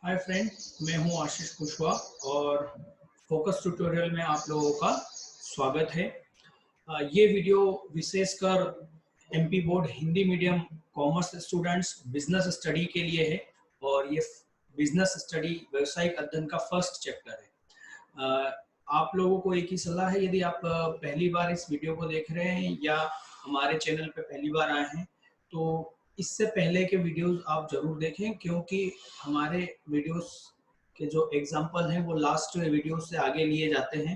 Hi friend, मैं हूं आशीष कुशवाहा और फोकस ट्यूटोरियल में आप लोगों का स्वागत है। ये वीडियो विशेषकर MP board Hindi medium commerce students business study के लिए है और ये बिजनेस स्टडी व्यवसायिक अध्ययन का फर्स्ट चैप्टर है। आप लोगों को एक ही सलाह है, यदि आप पहली बार इस वीडियो को देख रहे हैं या हमारे चैनल पे पहली बार आए हैं तो इससे पहले के वीडियोस आप जरूर देखें, क्योंकि हमारे वीडियोस के जो एग्जाम्पल हैं वो लास्ट वीडियो से आगे लिए जाते हैं।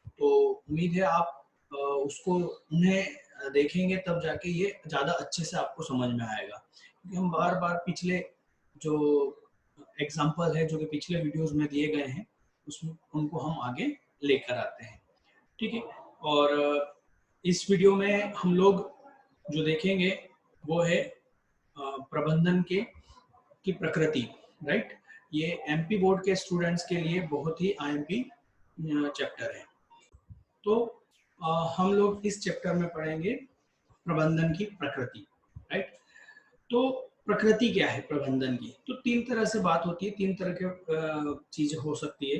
तो उम्मीद है आप उसको उन्हें देखेंगे, तब जाके ये ज़्यादा अच्छे से आपको समझ में आएगा, क्योंकि हम बार बार पिछले जो एग्जाम्पल है जो कि पिछले वीडियोस में दिए गए हैं उसमें उनको हम आगे लेकर आते हैं। ठीक है, और इस वीडियो में हम लोग जो देखेंगे वो है प्रबंधन की प्रकृति। राइट, ये एमपी बोर्ड के स्टूडेंट्स के लिए बहुत ही आईएमपी चैप्टर है। तो हम लोग इस चैप्टर में पढ़ेंगे प्रबंधन की प्रकृति। राइट, तो प्रकृति क्या है प्रबंधन की? तो तीन तरह से बात होती है, तीन तरह के चीजें हो सकती है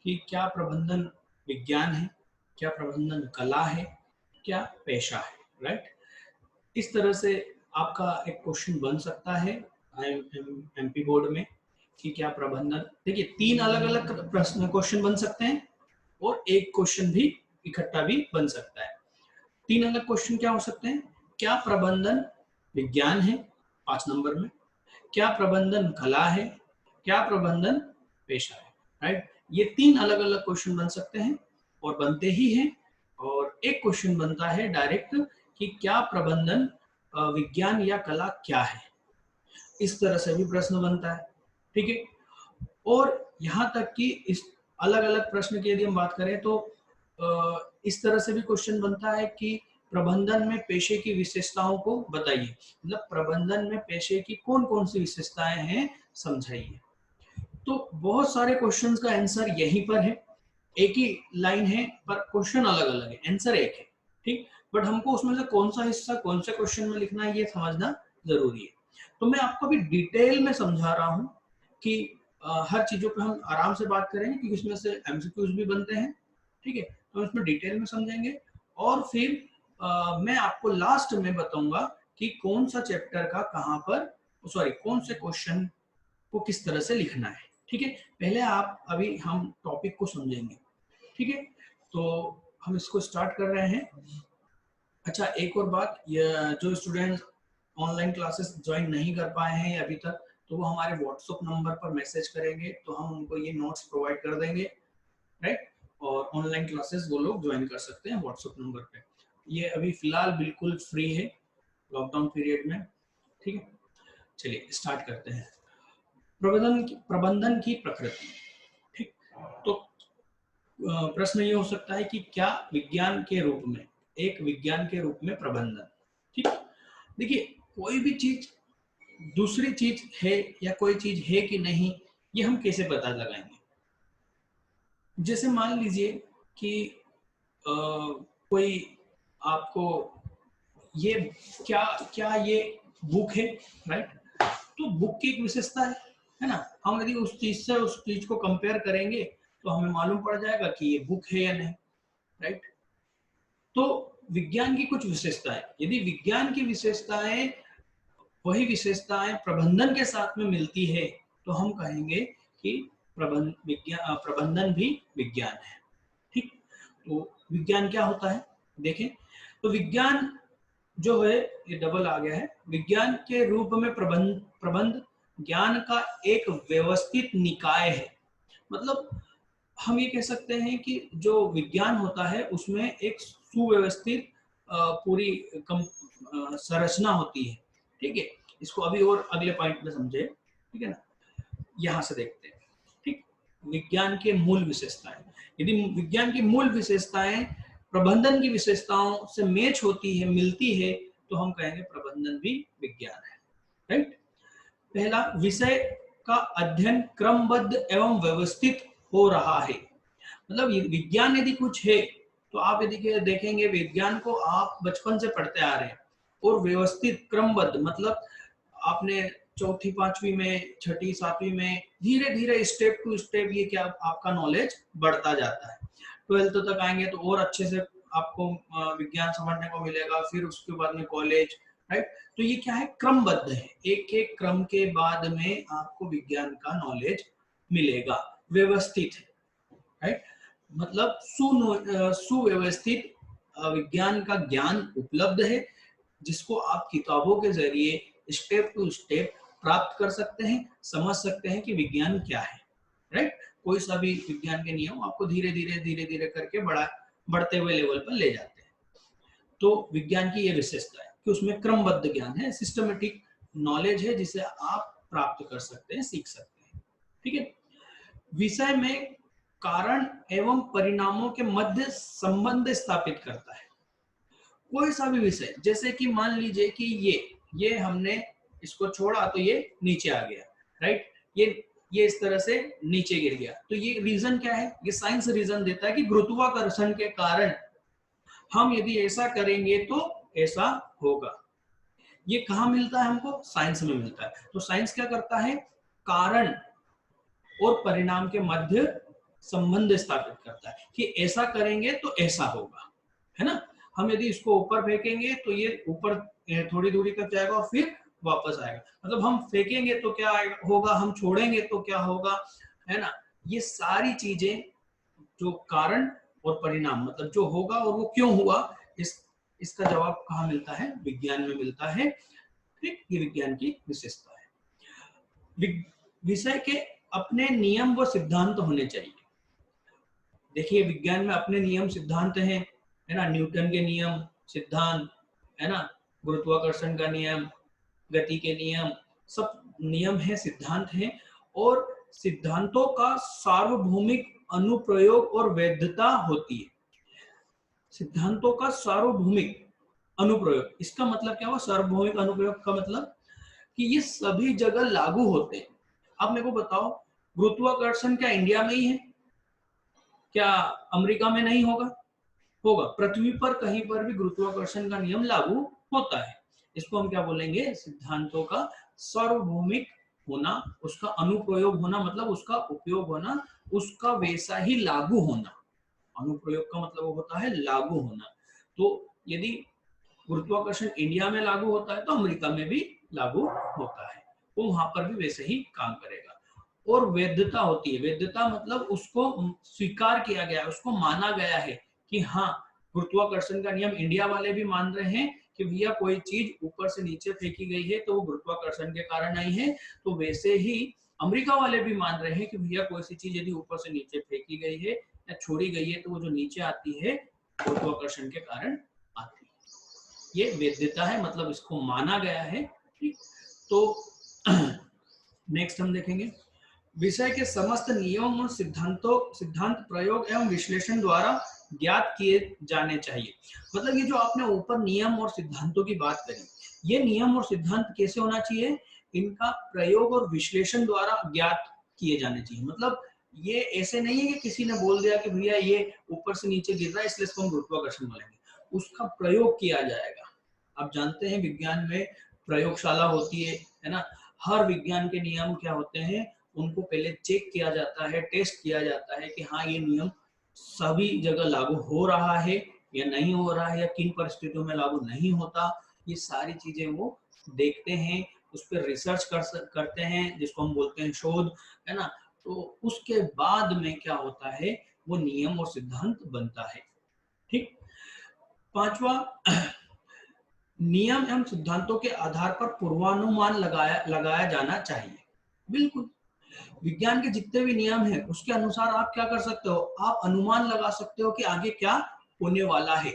कि क्या प्रबंधन विज्ञान है, क्या प्रबंधन कला है, क्या पेशा है। राइट, इस तरह से आपका एक क्वेश्चन बन सकता है एमपी बोर्ड में कि क्या प्रबंधन, देखिए तीन अलग अलग प्रश्न क्वेश्चन बन सकते हैं और एक क्वेश्चन भी इकट्ठा भी बन सकता है। तीन अलग क्वेश्चन क्या हो सकते हैं? क्या प्रबंधन विज्ञान है 5 नंबर में, क्या प्रबंधन कला है, क्या प्रबंधन पेशा है। राइट, ये तीन अलग अलग क्वेश्चन बन सकते हैं और बनते ही हैं। और एक क्वेश्चन बनता है डायरेक्ट कि क्या प्रबंधन विज्ञान या कला क्या है, इस तरह से भी प्रश्न बनता है। ठीक है, और यहाँ तक कि इस अलग अलग प्रश्न की यदि हम बात करें तो इस तरह से भी क्वेश्चन बनता है कि प्रबंधन में पेशे की विशेषताओं को बताइए, मतलब प्रबंधन में पेशे की कौन कौन सी विशेषताएं हैं समझाइए। तो बहुत सारे क्वेश्चंस का आंसर यहीं पर है, एक ही लाइन है पर क्वेश्चन अलग अलग है, आंसर एक है। ठीक, बट हमको उसमें से कौन सा हिस्सा कौन से क्वेश्चन में लिखना है ये समझना जरूरी है। तो मैं आपको अभी डिटेल में समझा रहा हूँ कि हर चीजों पे हम आराम से बात करेंगे, क्योंकि इसमें से एमसीक्यूज भी बनते हैं। ठीक है, तो इसमें डिटेल में समझेंगे और फिर मैं आपको लास्ट में बताऊंगा कि कौन सा चैप्टर का कहाँ पर, सॉरी, कौन से क्वेश्चन को किस तरह से लिखना है। ठीक है, पहले आप अभी हम टॉपिक को समझेंगे। ठीक है, तो हम इसको स्टार्ट कर रहे हैं। अच्छा, एक और बात, जो स्टूडेंट ऑनलाइन क्लासेस ज्वाइन नहीं कर पाए हैं अभी तक, तो वो हमारे व्हाट्सएप नंबर पर मैसेज करेंगे तो हम उनको ये नोट्स प्रोवाइड कर देंगे। राइट, और ऑनलाइन क्लासेस वो लोग ज्वाइन कर सकते हैं व्हाट्सएप नंबर पे। ये अभी फिलहाल बिल्कुल फ्री है लॉकडाउन पीरियड में। ठीक है, चलिए स्टार्ट करते हैं। प्रबंधन की प्रकृति। ठीक, तो प्रश्न ये हो सकता है कि क्या विज्ञान के रूप में, एक विज्ञान के रूप में प्रबंधन। ठीक, देखिए कोई भी चीज दूसरी चीज है या कोई चीज है कि नहीं, ये हम कैसे पता लगाएंगे? जैसे मान लीजिए कि कोई आपको ये, क्या क्या ये बुक है। राइट, तो बुक की एक विशेषता है ना, हम यदि उस चीज से उस चीज को कंपेयर करेंगे तो हमें मालूम पड़ जाएगा कि ये बुक है या नहीं। राइट, तो विज्ञान की कुछ विशेषताएं, यदि विज्ञान की विशेषताएं वही विशेषताएं प्रबंधन के साथ में मिलती है तो हम कहेंगे कि प्रबंधन भी विज्ञान है। ठीक, तो विज्ञान क्या होता है देखें। तो विज्ञान जो है, ये डबल आ गया है, विज्ञान के रूप में प्रबंध ज्ञान का एक व्यवस्थित निकाय है। मतलब हम ये कह सकते हैं कि जो विज्ञान होता है उसमें एक सुव्यवस्थित पूरी संरचना होती है। ठीक है, इसको अभी और अगले पॉइंट में समझे। ठीक है ना, यहाँ से देखते हैं। ठीक, विज्ञान के मूल विशेषताएं, यदि विज्ञान की मूल विशेषताएं प्रबंधन की विशेषताओं से मैच होती है, मिलती है, तो हम कहेंगे प्रबंधन भी विज्ञान है। राइट, पहला, विषय का अध्ययन क्रमबद्ध एवं व्यवस्थित हो रहा है। मतलब विज्ञान यदि कुछ है तो आप यदि देखेंगे विज्ञान को आप बचपन से पढ़ते आ रहे हैं और व्यवस्थित क्रमबद्ध, मतलब आपने चौथी पांचवी में, छठी सातवीं में धीरे धीरे स्टेप टू स्टेप ये क्या आपका नॉलेज बढ़ता जाता है। 12th तक आएंगे तो और अच्छे से आपको विज्ञान समझने को मिलेगा, फिर उसके बाद में कॉलेज, राइट। तो ये क्या है, क्रमबद्ध है, एक एक क्रम के बाद में आपको विज्ञान का नॉलेज मिलेगा, व्यवस्थित है, राइट। मतलब सुव्यवस्थित विज्ञान का ज्ञान उपलब्ध है, जिसको आप किताबों के जरिए स्टेप टू स्टेप प्राप्त कर सकते हैं, समझ सकते हैं कि विज्ञान क्या है, राइट। कोई सा भी विज्ञान के नियम आपको धीरे धीरे करके बढ़ते हुए लेवल पर ले जाते हैं। तो विज्ञान की ये विशेषता है कि उसमें क्रमबद्ध ज्ञान है, सिस्टमेटिक नॉलेज है, जिसे आप प्राप्त कर सकते हैं, सीख सकते हैं, ठीक है। विषय में कारण एवं परिणामों के मध्य संबंध स्थापित करता है। कोई सा भी विषय, जैसे कि मान लीजिए कि ये हमने इसको छोड़ा तो ये नीचे आ गया, राइट। ये इस तरह से नीचे गिर गया, तो ये रीजन क्या है, ये साइंस रीजन देता है कि गुरुत्वाकर्षण के कारण हम यदि ऐसा करेंगे तो ऐसा होगा। ये कहाँ मिलता है हमको, साइंस में मिलता है। तो साइंस क्या करता है, कारण और परिणाम के मध्य संबंध स्थापित करता है कि ऐसा करेंगे तो ऐसा होगा, है ना। हम यदि इसको ऊपर फेंकेंगे तो ये ऊपर थोड़ी दूरी तक जाएगा और फिर वापस आएगा, मतलब हम फेंकेंगे तो क्या होगा, हम छोड़ेंगे तो क्या होगा, है ना। ये सारी चीजें जो कारण और परिणाम, मतलब जो होगा और वो क्यों हुआ, इसका जवाब कहाँ मिलता है, विज्ञान में मिलता है, ठीक। ये विज्ञान की विशेषता है। विषय के अपने नियम व सिद्धांत होने चाहिए। देखिए विज्ञान में अपने नियम सिद्धांत हैं, है ना, न्यूटन के नियम सिद्धांत, है ना, गुरुत्वाकर्षण का नियम, गति के नियम, सब नियम है, सिद्धांत हैं। और सिद्धांतों का सार्वभौमिक अनुप्रयोग और वैधता होती है। सिद्धांतों का सार्वभौमिक अनुप्रयोग, इसका मतलब क्या हुआ, सार्वभौमिक अनुप्रयोग का मतलब कि ये सभी जगह लागू होते हैं। अब मेरे को बताओ, गुरुत्वाकर्षण क्या इंडिया में ही है, क्या अमेरिका में नहीं होगा, होगा। पृथ्वी पर कहीं पर भी गुरुत्वाकर्षण का नियम लागू होता है। इसको हम क्या बोलेंगे, सिद्धांतों का सार्वभौमिक होना, उसका अनुप्रयोग होना, मतलब उसका उपयोग होना, उसका वैसा ही लागू होना। अनुप्रयोग का मतलब वो होता है लागू होना। तो यदि गुरुत्वाकर्षण इंडिया में लागू होता है तो अमेरिका में भी लागू होता है, वो वहां पर भी वैसे ही काम करेगा। और वैधता होती है, वैधता मतलब उसको स्वीकार किया गया, उसको माना गया है कि हाँ, गुरुत्वाकर्षण का नियम इंडिया वाले भी मान रहे हैं कि भैया कोई चीज ऊपर से नीचे फेंकी गई है तो वो गुरुत्वाकर्षण के कारण आई है, तो वैसे ही अमेरिका वाले भी मान रहे हैं कि भैया कोई सी चीज यदि ऊपर से नीचे फेंकी गई है या छोड़ी गई है तो वो जो नीचे आती है गुरुत्वाकर्षण के कारण आती है। ये वैधता है, मतलब इसको माना गया है, ठीक। तो नेक्स्ट हम देखेंगे, विषय के समस्त नियम और सिद्धांत प्रयोग एवं विश्लेषण द्वारा ज्ञात किए जाने चाहिए। मतलब ये जो आपने ऊपर नियम और सिद्धांतों की बात करी, ये नियम और सिद्धांत कैसे होना चाहिए, इनका प्रयोग और विश्लेषण द्वारा ज्ञात किए जाने चाहिए। मतलब ये ऐसे नहीं है कि किसी ने बोल दिया कि भैया ये ऊपर से नीचे गिर रहा है इसलिए इसको हम गुरुत्वाकर्षण बोलेंगे, उसका प्रयोग किया जाएगा। आप जानते हैं विज्ञान में प्रयोगशाला होती है ना। हर विज्ञान के नियम क्या होते हैं, उनको पहले चेक किया जाता है, टेस्ट किया जाता है कि हाँ ये नियम सभी जगह लागू हो रहा है या नहीं हो रहा है, या किन परिस्थितियों में लागू नहीं होता। ये सारी चीजें वो देखते हैं, उस पर रिसर्च करते हैं, जिसको हम बोलते हैं शोध, है ना। तो उसके बाद में क्या होता है, वो नियम और सिद्धांत बनता है, ठीक। पांचवा, नियम एवं सिद्धांतों के आधार पर पूर्वानुमान लगाया जाना चाहिए। बिल्कुल, विज्ञान के जितने भी नियम हैं उसके अनुसार आप क्या कर सकते हो, आप अनुमान लगा सकते हो कि आगे क्या होने वाला है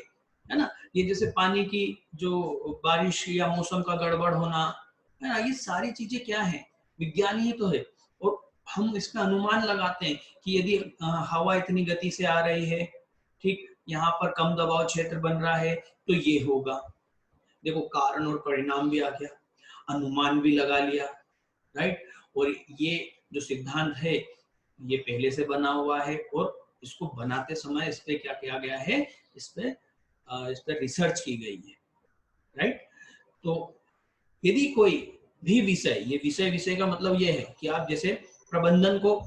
ना। ये जैसे पानी की जो बारिश या मौसम का गड़बड़ होना, है ना, ये सारी चीजें क्या है, विज्ञान ही तो है। और हम इसका अनुमान लगाते हैं कि यदि हवा इतनी गति से आ रही है, ठीक, यहाँ पर कम दबाव क्षेत्र बन रहा है तो ये होगा। देखो कारण और परिणाम भी आ गया, अनुमान भी लगा लिया, राइट। और ये जो सिद्धांत है ये पहले से बना हुआ है और इसको बनाते समय इस पे क्या किया गया है, इस पे रिसर्च की गई है, राइट। तो यदि कोई भी विषय, ये विषय का मतलब ये है कि आप जैसे प्रबंधन को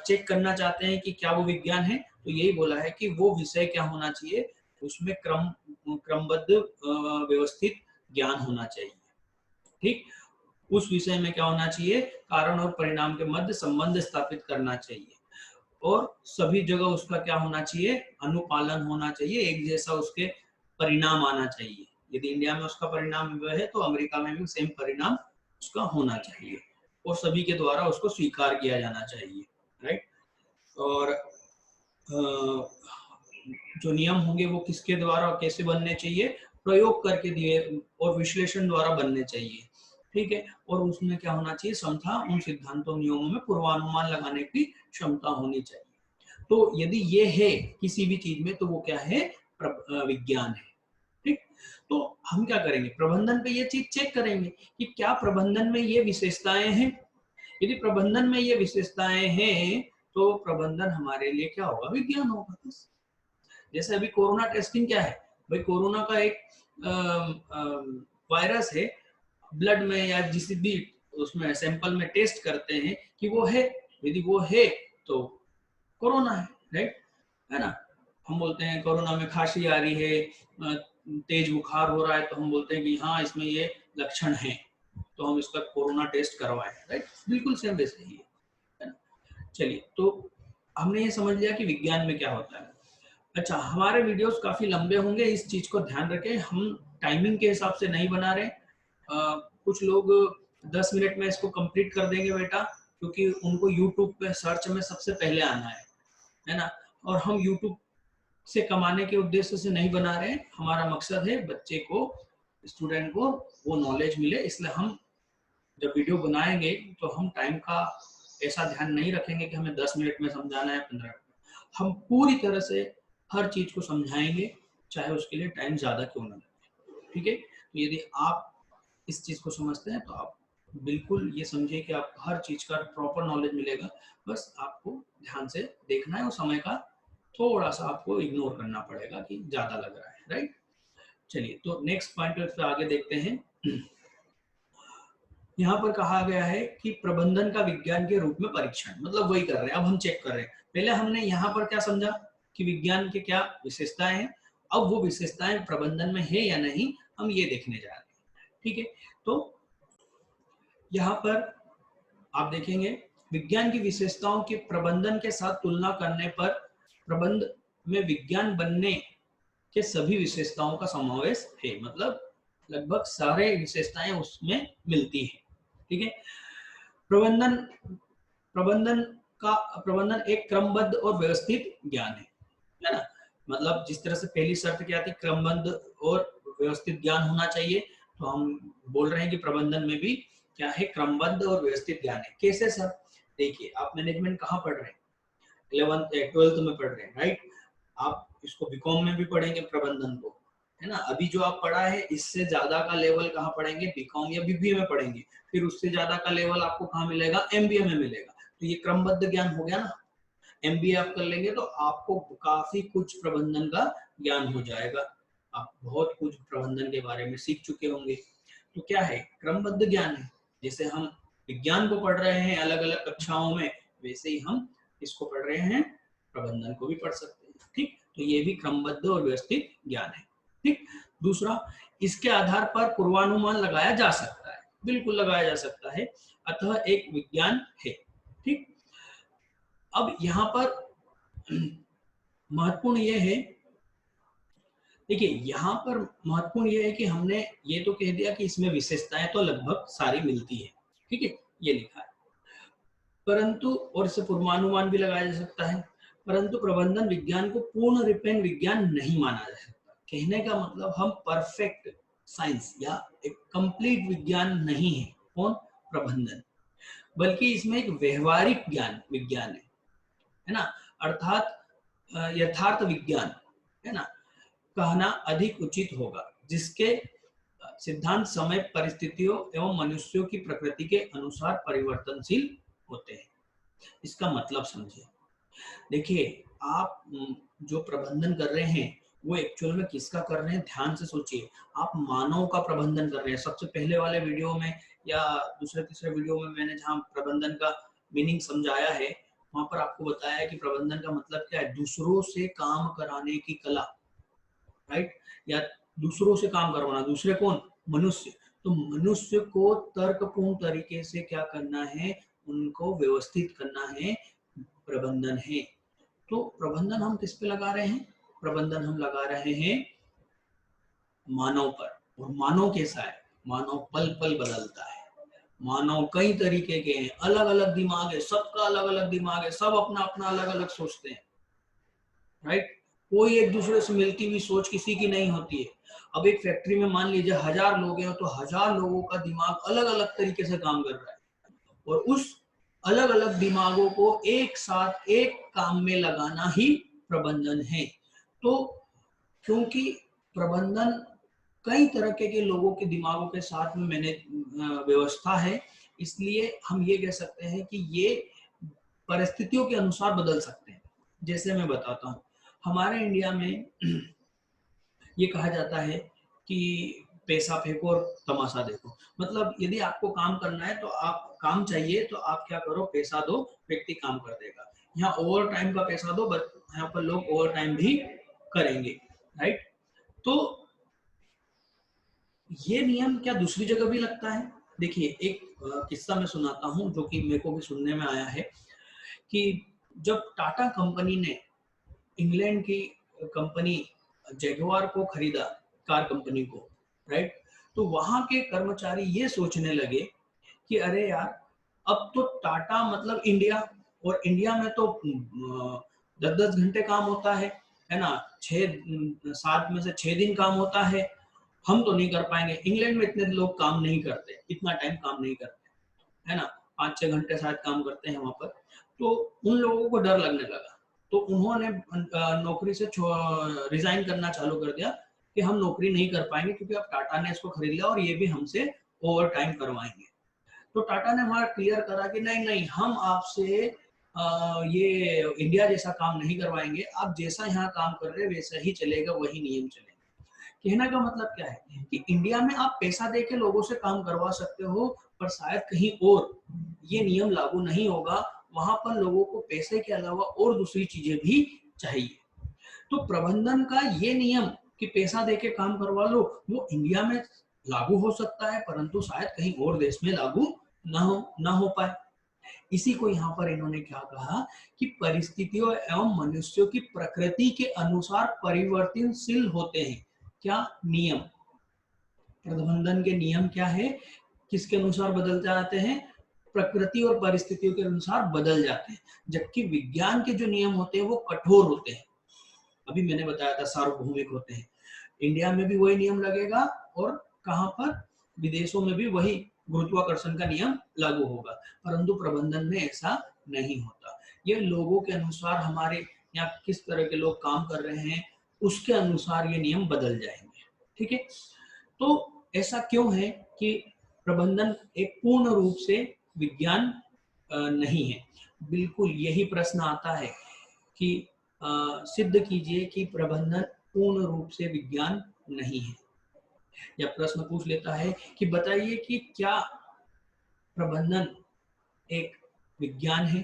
चेक करना चाहते हैं कि क्या वो विज्ञान है, तो यही बोला है कि वो विषय क्या होना चाहिए, उसमें क्रमबद्ध व्यवस्थित ज्ञान होना चाहिए। ठीक, उस विषय में क्या होना चाहिए, कारण और परिणाम के मध्य संबंध स्थापित करना चाहिए, और सभी जगह उसका क्या होना चाहिए, अनुपालन होना चाहिए, एक जैसा उसके परिणाम आना चाहिए। यदि इंडिया में उसका परिणाम वह है तो अमेरिका में भी सेम परिणाम उसका होना चाहिए, और सभी के द्वारा उसको स्वीकार किया जाना चाहिए। राइट, और जो नियम होंगे वो किसके द्वारा कैसे बनने चाहिए, प्रयोग करके दिए और विश्लेषण द्वारा बनने चाहिए। ठीक है, और उसमें क्या होना चाहिए, क्षमता, उन सिद्धांतों नियमों में पूर्वानुमान लगाने की क्षमता होनी चाहिए। तो यदि ये है किसी भी चीज में, तो वो क्या है, विज्ञान है। ठीक, तो हम क्या करेंगे, प्रबंधन पे ये चीज चेक करेंगे कि क्या प्रबंधन में ये विशेषताएं हैं। यदि प्रबंधन में ये विशेषताएं हैं तो प्रबंधन हमारे लिए क्या होगा, विज्ञान होगा। बस जैसे अभी कोरोना टेस्टिंग क्या है भाई, कोरोना का एक वायरस है, ब्लड में या जिस भी उसमें सैंपल में टेस्ट करते हैं कि वो है, यदि वो है तो कोरोना है। राइट, है ना, हम बोलते हैं कोरोना में खांसी आ रही है, तेज बुखार हो रहा है, तो हम बोलते हैं कि हाँ इसमें ये लक्षण हैं, तो हम इसका कोरोना टेस्ट करवाएं। राइट, बिल्कुल सेम वैसे ही है ना। चलिए, तो हमने ये समझ लिया कि विज्ञान में क्या होता है। अच्छा, हमारे वीडियोस काफी लंबे होंगे, इस चीज को ध्यान रखें, हम टाइमिंग के हिसाब से नहीं बना रहे। कुछ लोग 10 मिनट में इसको कंप्लीट कर देंगे बेटा, क्योंकि उनको यूट्यूब पे सर्च में सबसे पहले आना है ना, और हम यूट्यूब से कमाने के उद्देश्य से नहीं बना रहे हैं। हमारा मकसद है बच्चे को, स्टूडेंट को वो नॉलेज मिले, इसलिए हम जब वीडियो बनाएंगे तो हम टाइम का ऐसा ध्यान नहीं रखेंगे कि हमें 10 मिनट में समझाना है, 15 मिनट। हम पूरी तरह से हर चीज को समझाएंगे, चाहे उसके लिए टाइम ज्यादा क्यों ना लगे। ठीक है, तो यदि आप इस चीज को समझते हैं तो आप बिल्कुल ये समझिए कि आपको हर चीज का प्रॉपर नॉलेज मिलेगा। बस आपको ध्यान से देखना है, और समय का थोड़ा सा आपको इग्नोर करना पड़ेगा कि ज्यादा लग रहा है। राइट, चलिए, तो नेक्स्ट पॉइंट पे आगे देखते हैं। यहाँ पर कहा गया है कि प्रबंधन का विज्ञान के रूप में परीक्षण, मतलब वही कर रहे हैं, अब हम चेक कर रहे हैं। पहले हमने यहाँ पर क्या समझा कि विज्ञान के क्या विशेषताएं हैं, अब वो विशेषताएं प्रबंधन में है या नहीं, हम ये देखने जा रहे हैं। ठीक है, तो यहाँ पर आप देखेंगे विज्ञान की विशेषताओं के प्रबंधन के साथ तुलना करने पर प्रबंध में विज्ञान बनने के सभी विशेषताओं का समावेश है, मतलब लगभग सारे विशेषताएं उसमें मिलती है। ठीक है, प्रबंधन प्रबंधन प्रबंधन एक क्रमबद्ध और व्यवस्थित ज्ञान है ना। मतलब जिस तरह से पहली शर्त क्या थी, क्रमबद्ध और व्यवस्थित ज्ञान होना चाहिए, तो हम बोल रहे हैं कि प्रबंधन में भी क्या है, क्रमबद्ध और व्यवस्थित ज्ञान है। कैसे सर, देखिए आप मैनेजमेंट कहाँ पढ़ रहे हैं, 11th 12th में पढ़ रहे हैं। राइट, आप इसको बीकॉम में भी पढ़ेंगे प्रबंधन को, है ना। अभी जो आप पढ़ा है इससे ज्यादा का लेवल कहाँ पढ़ेंगे, बीकॉम या बीबीए में पढ़ेंगे। फिर उससे ज्यादा का लेवल आपको कहाँ मिलेगा, एमबीए में मिलेगा। तो ये क्रमबद्ध ज्ञान हो गया ना। एमबीए आप कर लेंगे तो आपको काफी कुछ प्रबंधन का ज्ञान हो जाएगा, आप बहुत कुछ प्रबंधन के बारे में सीख चुके होंगे। तो क्या है, क्रमबद्ध ज्ञान है। जैसे हम विज्ञान को पढ़ रहे हैं अलग अलग कक्षाओं में, वैसे ही हम इसको पढ़ रहे हैं, प्रबंधन को भी पढ़ सकते हैं। ठीक, तो ये भी क्रमबद्ध और व्यवस्थित ज्ञान है। ठीक, दूसरा, इसके आधार पर पूर्वानुमान लगाया जा सकता है, बिल्कुल लगाया जा सकता है, अतः एक विज्ञान है। ठीक, अब यहाँ पर महत्वपूर्ण ये है, देखिए यहाँ पर महत्वपूर्ण ये है कि हमने ये तो कह दिया कि इसमें विशेषताएं तो लगभग सारी मिलती है। ठीक है, ये लिखा है, परंतु, और इससे पूर्वानुमान भी लगाया जा सकता है, परंतु प्रबंधन विज्ञान को पूर्ण रूपेण विज्ञान नहीं माना जा सकता। कहने का मतलब हम परफेक्ट साइंस या एक कंप्लीट विज्ञान नहीं है कौन, प्रबंधन, बल्कि इसमें एक व्यवहारिक ज्ञान विज्ञान है ना, अर्थात यथार्थ विज्ञान है ना, कहना अधिक उचित होगा, जिसके सिद्धांत समय, परिस्थितियों एवं मनुष्यों की प्रकृति के अनुसार परिवर्तनशील होते हैं। इसका मतलब समझे, देखिए आप जो प्रबंधन कर रहे हैं वो एक्चुअल में किसका कर रहे हैं, ध्यान से सोचिए। आप मानव का प्रबंधन कर रहे हैं। सबसे पहले वाले वीडियो में या दूसरे तीसरे वीडियो में मैंने जहाँ प्रबंधन का मीनिंग समझाया है, वहां पर आपको बताया है कि प्रबंधन का मतलब क्या है, दूसरों से काम कराने की कला, राइट, या दूसरों से काम करवाना। दूसरे कौन? मनुष्य। तो मनुष्य को तर्कपूर्ण तरीके से क्या करना है, उनको व्यवस्थित करना है, प्रबंधन है। तो प्रबंधन हम किस पे लगा रहे हैं? प्रबंधन हम लगा रहे हैं मानव पर। और मानव कैसा है? मानव पल पल बदलता है। मानव कई तरीके के हैं, अलग अलग दिमाग है, सबका अलग अलग दिमाग है, सब अपना अपना अलग अलग सोचते हैं, राइट। कोई एक दूसरे से मिलती हुई सोच किसी की नहीं होती है। अब एक फैक्ट्री में मान लीजिए 1000 लोग हैं, तो 1000 लोगों का दिमाग अलग अलग तरीके से काम कर रहा है, और उस अलग अलग दिमागों को एक साथ एक काम में लगाना ही प्रबंधन है। तो क्योंकि प्रबंधन कई तरह के लोगों के दिमागों के साथ में मैंने व्यवस्था है, इसलिए हम ये कह सकते हैं कि ये परिस्थितियों के अनुसार बदल सकते हैं। जैसे मैं बताता हूँ, हमारे इंडिया में ये कहा जाता है कि पैसा फेंको और तमाशा देखो। मतलब यदि आपको काम करना है तो आप काम चाहिए तो आप क्या करो, पैसा दो, व्यक्ति काम कर देगा। यहाँ ओवर टाइम का पैसा दो, बट यहाँ पर लोग ओवर टाइम भी करेंगे, राइट। तो ये नियम क्या दूसरी जगह भी लगता है? देखिए, एक किस्सा मैं सुनाता हूँ जो कि मेरे को भी सुनने में आया है कि जब टाटा कंपनी ने इंग्लैंड की कंपनी जगुआर को खरीदा, कार कंपनी को, राइट, तो वहां के कर्मचारी ये सोचने लगे कि अरे यार, अब तो टाटा मतलब इंडिया, और इंडिया में तो 10-10 घंटे काम होता है ना, 7 में से 6 दिन काम होता है, हम तो नहीं कर पाएंगे। इंग्लैंड में इतने लोग काम नहीं करते, इतना टाइम काम नहीं करते, है ना, 5-6 घंटे शायद काम करते हैं वहां पर। तो उन लोगों को डर लगने लगा, तो उन्होंने नौकरी से रिजाइन करना चालू कर दिया कि हम नौकरी नहीं कर पाएंगे, क्योंकि अब टाटा ने इसको खरीद लिया और ये भी हमसे ओवर टाइम करवाएंगे। तो टाटा ने वहां क्लियर करा कि नहीं नहीं, हम आपसे ये इंडिया जैसा काम नहीं करवाएंगे, आप जैसा यहाँ काम कर रहे हैं वैसा ही चलेगा, वही नियम चलेगा। कहने का मतलब क्या है कि इंडिया में आप पैसा दे के लोगों से काम करवा सकते हो, पर शायद कहीं और ये नियम लागू नहीं होगा, वहां पर लोगों को पैसे के अलावा और दूसरी चीजें भी चाहिए। तो प्रबंधन का ये नियम कि पैसा दे के काम करवा लो, वो इंडिया में लागू हो सकता है, परंतु शायद कहीं और देश में लागू ना हो पाए। इसी को यहाँ पर इन्होंने क्या कहा कि परिस्थितियों एवं मनुष्यों की प्रकृति के अनुसार परिवर्तनशील होते हैं। क्या नियम? प्रबंधन के नियम क्या है, किसके अनुसार बदल जाते हैं? प्रकृति और परिस्थितियों के अनुसार बदल जाते हैं। जबकि विज्ञान के जो नियम होते हैं वो कठोर होते हैं। अभी मैंने बताया था सार्वभौमिक होते हैं। इंडिया में भी वही नियम लगेगा, और कहां पर? विदेशों में भी वही गुरुत्वाकर्षण का नियम लागू होगा, परंतु प्रबंधन में ऐसा नहीं होता। ये लोगों के अनुसार, हमारे यहाँ किस तरह के लोग काम कर रहे हैं उसके अनुसार ये नियम बदल जाएंगे, ठीक है। तो ऐसा क्यों है कि प्रबंधन एक पूर्ण रूप से विज्ञान नहीं है? बिल्कुल यही प्रश्न आता है कि सिद्ध कीजिए कि प्रबंधन पूर्ण रूप से विज्ञान नहीं है। या प्रश्न पूछ लेता है कि बताइए कि क्या प्रबंधन एक विज्ञान है?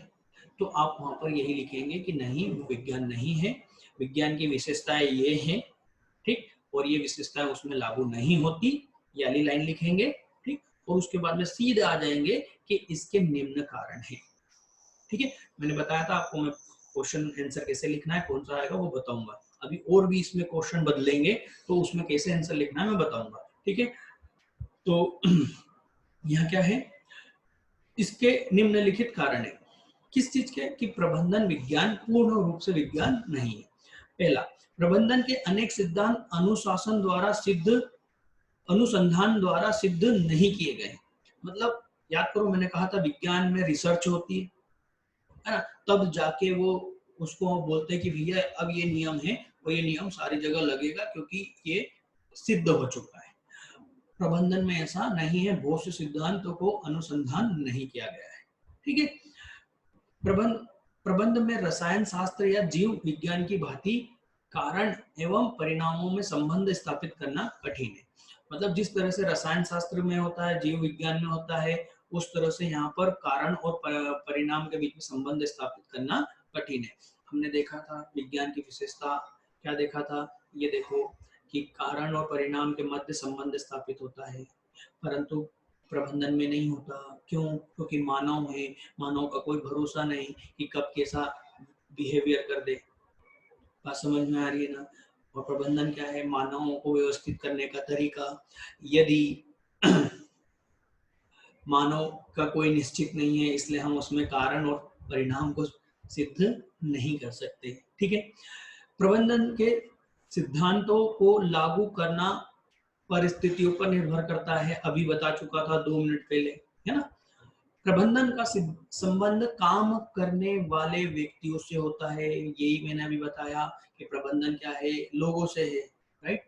तो आप वहां पर यही लिखेंगे कि नहीं, वो विज्ञान नहीं है, विज्ञान की विशेषताएं ये हैं, ठीक, और ये विशेषताएं उसमें लागू नहीं होती, ये वाली लाइन लिखेंगे, ठीक, और उसके बाद में सीधे आ जाएंगे कि इसके निम्न कारण है, ठीक है। मैंने बताया था आपको, मैं क्वेश्चन आंसर कैसे लिखना है, कौन सा आएगा वो बताऊंगा। अभी और भी इसमें क्वेश्चन बदलेंगे, तो उसमें कैसे आंसर लिखना है मैं बताऊंगा, ठीक है। तो यहाँ क्या है, इसके निम्नलिखित कारण है। किस चीज के? कि प्रबंधन विज्ञान पूर्ण रूप से विज्ञान नहीं है। पहला, प्रबंधन के अनेक सिद्धांत अनुशासन द्वारा सिद्ध, अनुसंधान द्वारा सिद्ध नहीं किए गए। मतलब याद करो, मैंने कहा था विज्ञान में रिसर्च होती है ना, तब जाके वो उसको बोलते हैं कि भैया अब ये नियम है, और ये नियम सारी जगह लगेगा क्योंकि ये सिद्ध हो चुका है। प्रबंधन में ऐसा नहीं है, बहुत से सिद्धांतों को अनुसंधान नहीं किया गया है, ठीक है। प्रबंध में रसायन शास्त्र या जीव विज्ञान की भांति कारण एवं परिणामों में संबंध स्थापित करना कठिन है। मतलब जिस तरह से रसायन शास्त्र में होता है, जीव विज्ञान में होता है, उस तरह से यहाँ पर कारण और परिणाम के बीच में संबंध स्थापित करना कठिन है। हमने देखा था विज्ञान की विशेषता, क्या देखा था, ये देखो कि कारण और परिणाम के मध्य संबंध स्थापित होता है, परंतु प्रबंधन में नहीं होता। क्यों? क्योंकि मानव है, मानव का कोई भरोसा नहीं कि कब कैसा बिहेवियर कर दे। बात समझ में आ रही है ना? और प्रबंधन क्या है? मानवों को व्यवस्थित करने का तरीका। यदि मानव का कोई निश्चित नहीं है, इसलिए हम उसमें कारण और परिणाम को सिद्ध नहीं कर सकते। ठीक है, प्रबंधन के सिद्धांतों को लागू करना परिस्थितियों पर निर्भर करता है। अभी बता चुका था 2 मिनट पहले, है ना? प्रबंधन का संबंध काम करने वाले व्यक्तियों से होता है। यही मैंने अभी बताया कि प्रबंधन क्या है, लोगों से है, राइट?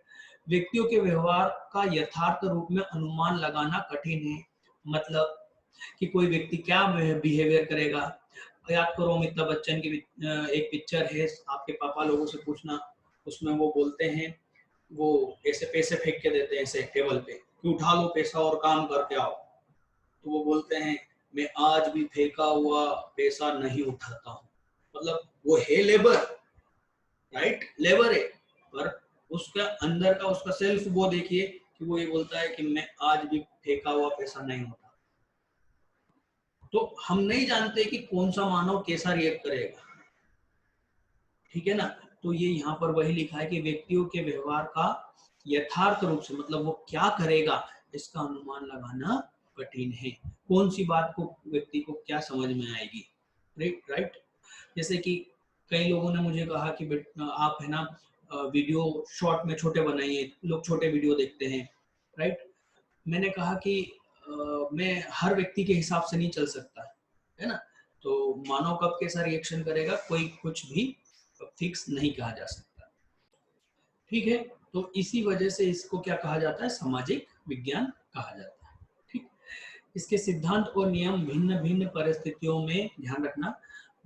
व्यक्तियों के व्यवहार का यथार्थ रूप में अनुमान लगाना कठिन है। मतलब कि कोई व्यक्ति क्या बिहेवियर करेगा। याद करो अमिताभ बच्चन की एक पिक्चर है, आपके पापा लोगों से पूछना, उसमें वो बोलते हैं, वो ऐसे पैसे फेंक के देते हैं ऐसे टेबल पे कि उठा लो पैसा और काम करके आओ। तो वो बोलते हैं मैं आज भी फेंका हुआ पैसा नहीं उठाता हूँ। मतलब वो है लेबर, राइट? लेबर है, पर उसका अंदर का उसका सेल्फ वो देखिए कि वो ये बोलता है कि मैं आज भी फेंका हुआ पैसा नहीं उठा। तो हम नहीं जानते कि कौन सा मानव कैसा रिएक्ट करेगा, ठीक है ना? तो ये यहाँ पर वही लिखा है कि व्यक्तियों के व्यवहार का यथार्थ रूप से, मतलब वो क्या करेगा, इसका अनुमान लगाना कठिन है। कौन सी बात को व्यक्ति को क्या समझ में आएगी, राइट? जैसे कि कई लोगों ने मुझे कहा कि आप है ना वीडियो शॉर्ट में छोटे बनाइए, लोग छोटे वीडियो देखते हैं, राइट? मैंने कहा कि मैं हर व्यक्ति के हिसाब से नहीं चल सकता, है ना? तो मानव कब कैसा रिएक्शन करेगा, कोई कुछ भी फिक्स नहीं कहा जा सकता। ठीक है, तो इसी वजह से इसको क्या कहा जाता है, सामाजिक विज्ञान कहा जाता है। ठीक, इसके सिद्धांत और नियम भिन्न भिन्न परिस्थितियों में, ध्यान रखना,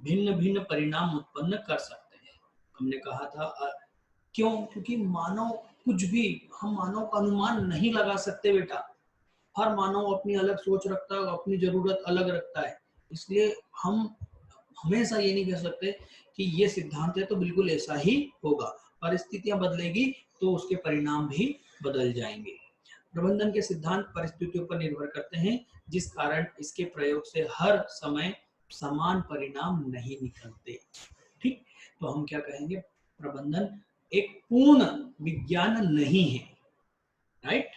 भिन्न भिन्न परिणाम उत्पन्न कर सकते हैं। हमने कहा था क्यों? क्योंकि मानव कुछ भी, हम मानव का अनुमान नहीं लगा सकते बेटा। हर मानव अपनी अलग सोच रखता है, अपनी जरूरत अलग रखता है, इसलिए हम हमेशा ये नहीं कह सकते कि ये सिद्धांत है तो बिल्कुल ऐसा ही होगा। परिस्थितियां बदलेगी तो उसके परिणाम भी बदल जाएंगे। प्रबंधन के सिद्धांत परिस्थितियों पर निर्भर करते हैं, जिस कारण इसके प्रयोग से हर समय समान परिणाम नहीं निकलते। ठीक, तो हम क्या कहेंगे, प्रबंधन एक पूर्ण विज्ञान नहीं है, राइट?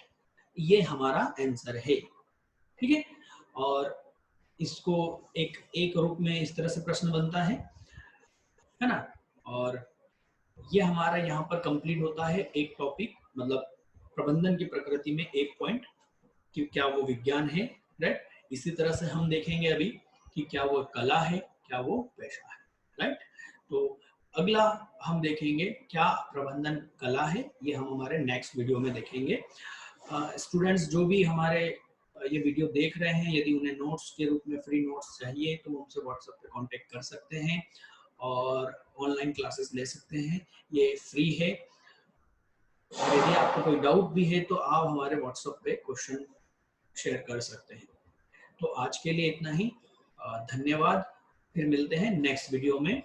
ये हमारा आंसर है। ठीक है, और इसको एक एक रूप में इस तरह से प्रश्न बनता है ना? और ये हमारा यहाँ पर कंप्लीट होता है एक टॉपिक, मतलब प्रबंधन की प्रकृति में एक पॉइंट कि क्या वो विज्ञान है, राइट? इसी तरह से हम देखेंगे अभी कि क्या वो कला है, क्या वो पेशा है, राइट? तो अगला हम देखेंगे क्या प्रबंधन कला है, ये हम हमारे नेक्स्ट वीडियो में देखेंगे। स्टूडेंट्स जो भी हमारे ये वीडियो देख रहे हैं, यदि उन्हें नोट्स के रूप में फ्री नोट्स चाहिए तो वो हमसे व्हाट्सएप पे कांटेक्ट कर सकते हैं और ऑनलाइन क्लासेस ले सकते हैं, ये फ्री है। और यदि आपको कोई डाउट भी है तो आप हमारे व्हाट्सएप पे क्वेश्चन शेयर कर सकते हैं। तो आज के लिए इतना ही, धन्यवाद। फिर मिलते हैं नेक्स्ट वीडियो में।